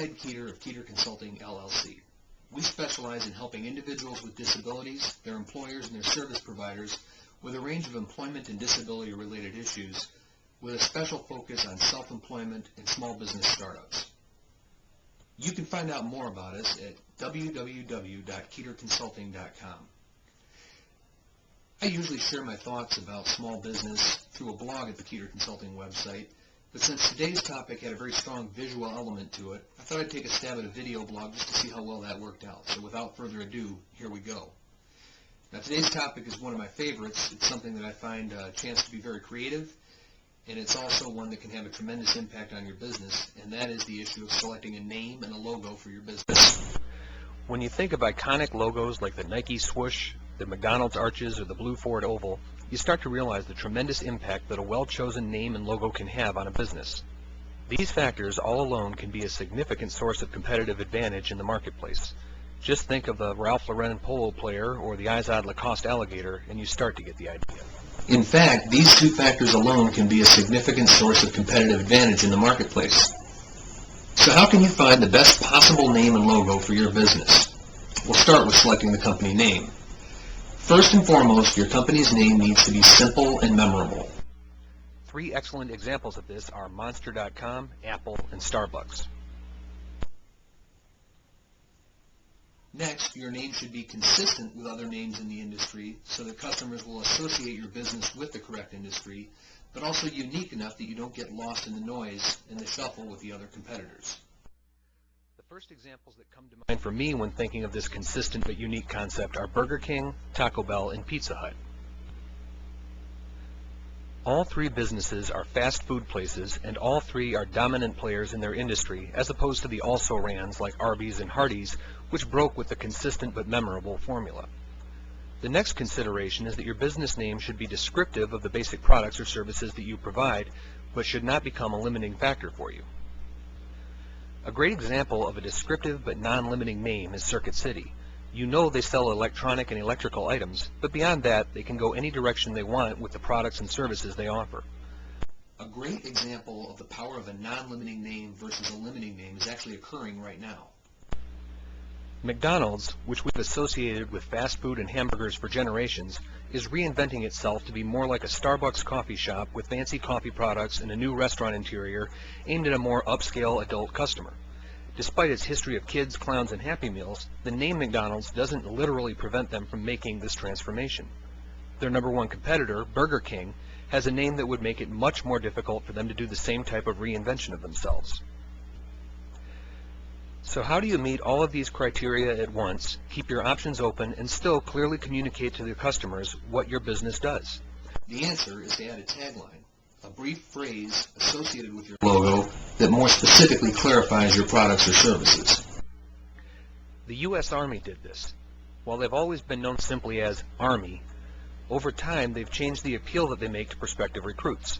Ed Keeter of Keeter Consulting, LLC. We specialize in helping individuals with disabilities, their employers, and their service providers with a range of employment and disability-related issues, with a special focus on self-employment and small business startups. You can find out more about us at www.keeterconsulting.com. I usually share my thoughts about small business through a blog at the Keeter Consulting website, but since today's topic had a very strong visual element to it, I thought I'd take a stab at a video blog just to see how well that worked out. So without further ado, here we go. Now today's topic is one of my favorites. It's something that I find a chance to be very creative, and it's also one that can have a tremendous impact on your business, and that is the issue of selecting a name and a logo for your business. When you think of iconic logos like the Nike swoosh, the McDonald's arches, or the blue Ford oval, you start to realize the tremendous impact that a well-chosen name and logo can have on a business. These factors all alone can be a significant source of competitive advantage in the marketplace. Just think of the Ralph Lauren polo player or the Izod Lacoste alligator, and you start to get the idea. In fact, these two factors alone can be a significant source of competitive advantage in the marketplace. So how can you find the best possible name and logo for your business? We'll start with selecting the company name. First and foremost, your company's name needs to be simple and memorable. 3 excellent examples of this are Monster.com, Apple, and Starbucks. Next, your name should be consistent with other names in the industry so that customers will associate your business with the correct industry, but also unique enough that you don't get lost in the noise and the shuffle with the other competitors. The first examples that come to mind for me when thinking of this consistent but unique concept are Burger King, Taco Bell, and Pizza Hut. All 3 businesses are fast food places, and all 3 are dominant players in their industry, as opposed to the also-rans like Arby's and Hardee's, which broke with the consistent but memorable formula. The next consideration is that your business name should be descriptive of the basic products or services that you provide, but should not become a limiting factor for you. A great example of a descriptive but non-limiting name is Circuit City. You know they sell electronic and electrical items, but beyond that, they can go any direction they want with the products and services they offer. A great example of the power of a non-limiting name versus a limiting name is actually occurring right now. McDonald's, which we've associated with fast food and hamburgers for generations, is reinventing itself to be more like a Starbucks coffee shop with fancy coffee products and a new restaurant interior aimed at a more upscale adult customer. Despite its history of kids, clowns, and Happy Meals, the name McDonald's doesn't literally prevent them from making this transformation. Their number 1 competitor, Burger King, has a name that would make it much more difficult for them to do the same type of reinvention of themselves. So how do you meet all of these criteria at once, keep your options open, and still clearly communicate to your customers what your business does? The answer is to add a tagline, a brief phrase associated with your logo that more specifically clarifies your products or services. The U.S. Army did this. While they've always been known simply as Army, over time they've changed the appeal that they make to prospective recruits.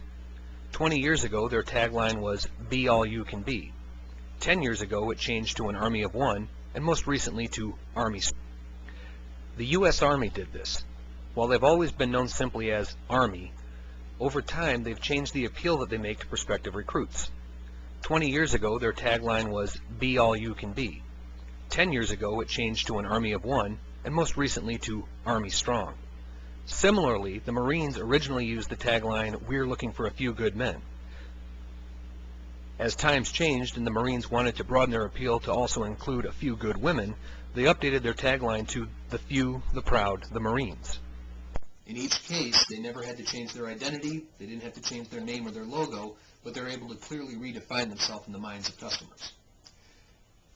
20 years ago, their tagline was, "Be all you can be." 10 years ago, it changed to an Army of One, and most recently to Army. The U.S. Army did this. While they've always been known simply as Army, over time they've changed the appeal that they make to prospective recruits. 20 years ago, their tagline was, "Be all you can be." 10 years ago, it changed to an Army of One, and most recently to Army Strong. Similarly, the Marines originally used the tagline, "We're looking for a few good men." As times changed and the Marines wanted to broaden their appeal to also include a few good women, they updated their tagline to "The few, the proud, the Marines." In each case, they never had to change their identity, they didn't have to change their name or their logo, but they're able to clearly redefine themselves in the minds of customers.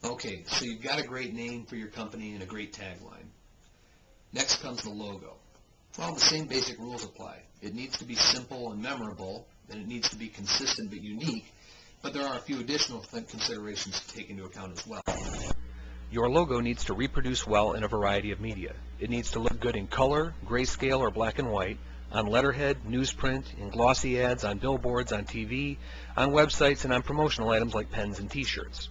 Okay, so you've got a great name for your company and a great tagline. Next comes the logo. Well, the same basic rules apply. It needs to be simple and memorable, and it needs to be consistent but unique, but there are a few additional considerations to take into account as well. Your logo needs to reproduce well in a variety of media. It needs to look good in color, grayscale, or black and white, on letterhead, newsprint, in glossy ads, on billboards, on TV, on websites, and on promotional items like pens and t-shirts.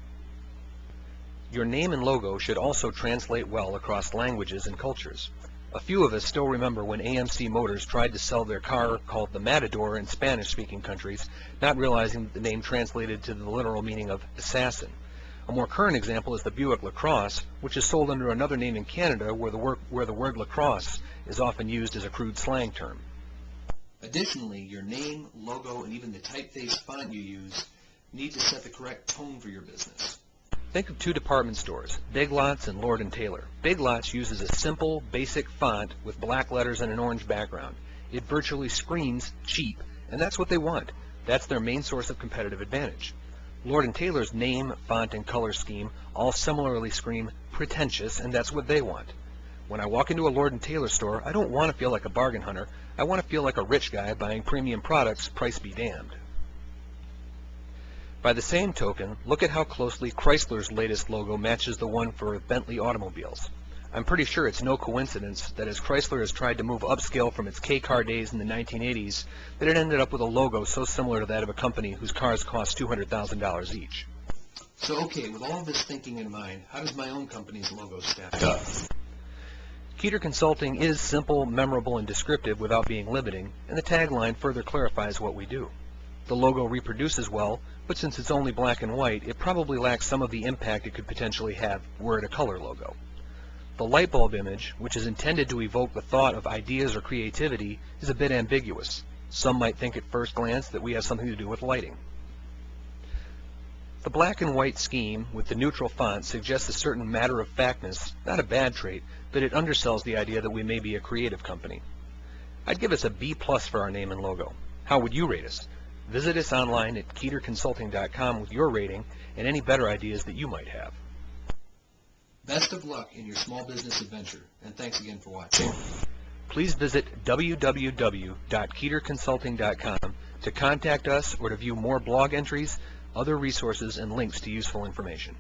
Your name and logo should also translate well across languages and cultures. A few of us still remember when AMC Motors tried to sell their car called the Matador in Spanish-speaking countries, not realizing that the name translated to the literal meaning of assassin. A more current example is the Buick LaCrosse, which is sold under another name in Canada where the word lacrosse is often used as a crude slang term. Additionally, your name, logo, and even the typeface font you use need to set the correct tone for your business. Think of two department stores, Big Lots and Lord & Taylor. Big Lots uses a simple, basic font with black letters and an orange background. It virtually screams cheap, and that's what they want. That's their main source of competitive advantage. Lord & Taylor's name, font, and color scheme all similarly scream pretentious, and that's what they want. When I walk into a Lord & Taylor store, I don't want to feel like a bargain hunter. I want to feel like a rich guy buying premium products, price be damned. By the same token, look at how closely Chrysler's latest logo matches the one for Bentley automobiles. I'm pretty sure it's no coincidence that as Chrysler has tried to move upscale from its K-car days in the 1980s, that it ended up with a logo so similar to that of a company whose cars cost $200,000 each. So okay, with all of this thinking in mind, how does my own company's logo stack up? Keeter Consulting is simple, memorable, and descriptive without being limiting, and the tagline further clarifies what we do. The logo reproduces well, but since it's only black and white, it probably lacks some of the impact it could potentially have were it a color logo. The light bulb image, which is intended to evoke the thought of ideas or creativity, is a bit ambiguous. Some might think at first glance that we have something to do with lighting. The black and white scheme with the neutral font suggests a certain matter-of-factness, not a bad trait, but it undersells the idea that we may be a creative company. I'd give us a B+ for our name and logo. How would you rate us? Visit us online at keeterconsulting.com with your rating and any better ideas that you might have. Best of luck in your small business adventure, and thanks again for watching. Please visit www.keeterconsulting.com to contact us or to view more blog entries, other resources, and links to useful information.